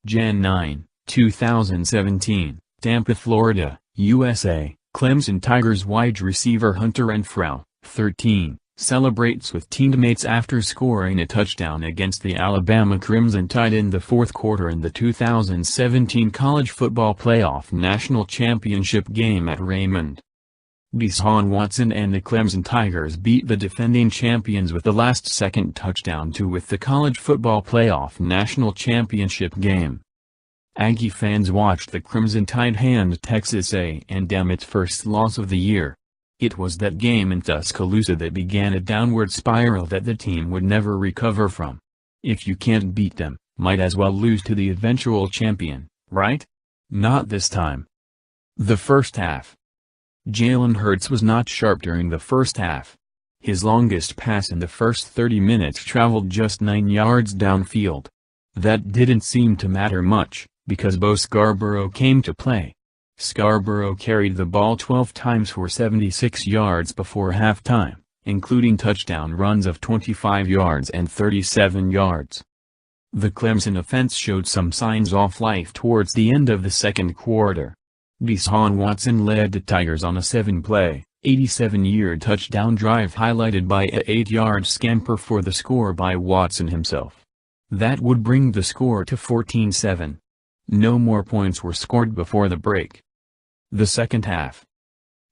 Jan 9, 2017, Tampa, Florida, USA. Clemson Tigers wide receiver Hunter Renfrow, 13, celebrates with teammates after scoring a touchdown against the Alabama Crimson Tide in the fourth quarter in the 2017 College Football Playoff National Championship game at Raymond. Deshaun Watson and the Clemson Tigers beat the defending champions with the last-second touchdown to win the College Football Playoff National Championship game. Aggie fans watched the Crimson Tide hand Texas A&M its first loss of the year. It was that game in Tuscaloosa that began a downward spiral that the team would never recover from. If you can't beat them, might as well lose to the eventual champion, right? Not this time. The first half. Jalen Hurts was not sharp during the first half. His longest pass in the first 30 minutes traveled just 9 yards downfield. That didn't seem to matter much, because Bo Scarborough came to play. Scarborough carried the ball 12 times for 76 yards before halftime, including touchdown runs of 25 yards and 37 yards. The Clemson offense showed some signs of life towards the end of the second quarter. Deshaun Watson led the Tigers on a 7-play, 87-yard touchdown drive highlighted by a 8-yard scamper for the score by Watson himself. That would bring the score to 14-7. No more points were scored before the break. The second half.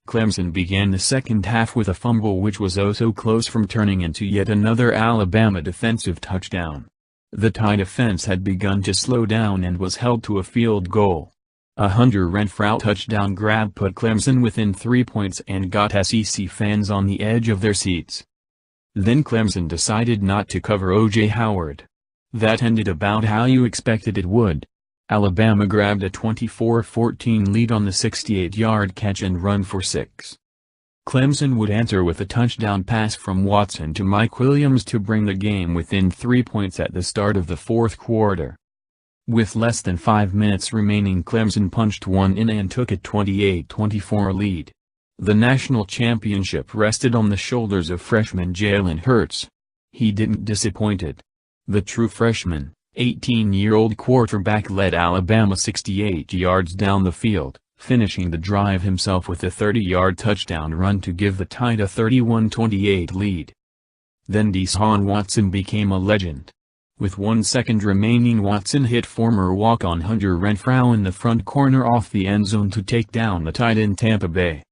Clemson began the second half with a fumble which was oh so close from turning into yet another Alabama defensive touchdown. The Tide offense had begun to slow down and was held to a field goal. A Hunter Renfrow touchdown grab put Clemson within 3 points and got SEC fans on the edge of their seats. Then Clemson decided not to cover O.J. Howard. That ended about how you expected it would. Alabama grabbed a 24-14 lead on the 68-yard catch and run for 6. Clemson would answer with a touchdown pass from Watson to Mike Williams to bring the game within 3 points at the start of the fourth quarter. With less than 5 minutes remaining, Clemson punched one in and took a 28-24 lead. The national championship rested on the shoulders of freshman Jalen Hurts. He didn't disappoint. The true freshman, 18-year-old quarterback led Alabama 68 yards down the field, finishing the drive himself with a 30-yard touchdown run to give the Tide a 31-28 lead. Then Deshaun Watson became a legend. With 1 second remaining, Watson hit former walk-on Hunter Renfrow in the front corner off the end zone to take down the Tide in Tampa Bay.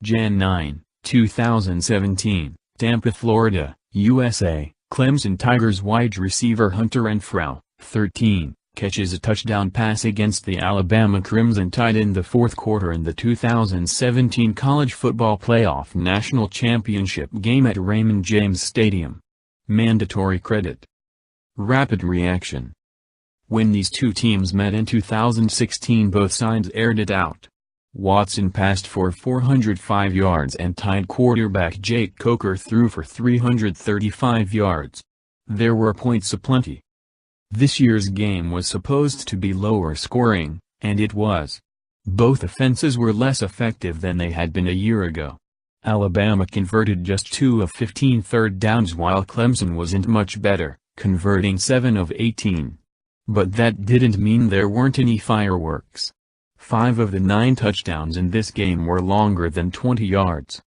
Jan 9, 2017, Tampa, Florida, USA. Clemson Tigers wide receiver Hunter Renfrow, 13, catches a touchdown pass against the Alabama Crimson Tide in the fourth quarter in the 2017 College Football Playoff National Championship game at Raymond James Stadium. Mandatory credit. Rapid reaction. When these two teams met in 2016, both sides aired it out. Watson passed for 405 yards and Tide quarterback Jake Coker threw for 335 yards. There were points aplenty. This year's game was supposed to be lower scoring, and it was. Both offenses were less effective than they had been a year ago. Alabama converted just 2 of 15 third downs while Clemson wasn't much better, converting 7 of 18. But that didn't mean there weren't any fireworks. 5 of the 9 touchdowns in this game were longer than 20 yards.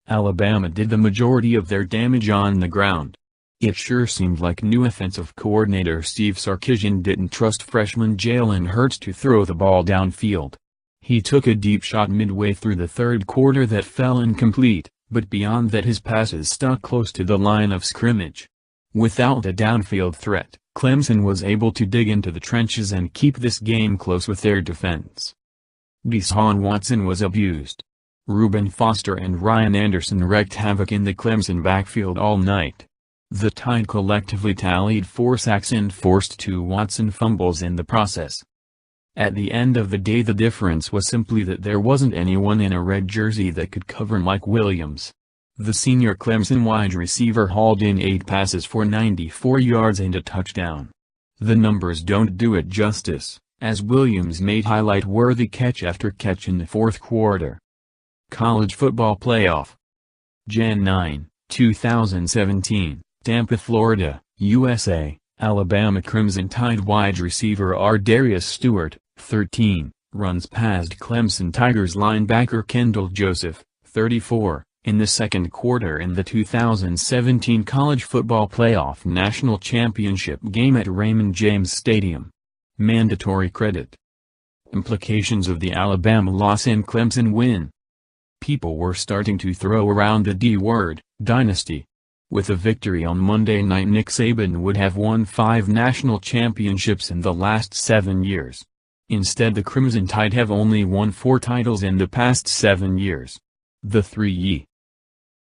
Alabama did the majority of their damage on the ground. It sure seemed like new offensive coordinator Steve Sarkisian didn't trust freshman Jalen Hurts to throw the ball downfield. He took a deep shot midway through the third quarter that fell incomplete, but beyond that his passes stuck close to the line of scrimmage. Without a downfield threat, Clemson was able to dig into the trenches and keep this game close with their defense. Deshaun Watson was abused. Reuben Foster and Ryan Anderson wreaked havoc in the Clemson backfield all night. The Tide collectively tallied 4 sacks and forced 2 Watson fumbles in the process. At the end of the day, the difference was simply that there wasn't anyone in a red jersey that could cover Mike Williams. The senior Clemson wide receiver hauled in 8 passes for 94 yards and a touchdown. The numbers don't do it justice, as Williams made highlight-worthy catch after catch in the fourth quarter. College Football Playoff. Jan 9, 2017, Tampa, Florida, USA. Alabama Crimson Tide wide receiver Darius Stewart, 13, runs past Clemson Tigers linebacker Kendall Joseph, 34, in the second quarter in the 2017 College Football Playoff National Championship game at Raymond James Stadium. Mandatory credit. Implications of the Alabama loss and Clemson win. People were starting to throw around the D-word, dynasty. With a victory on Monday night, Nick Saban would have won 5 national championships in the last 7 years. Instead, the Crimson Tide have only won 4 titles in the past 7 years. The 3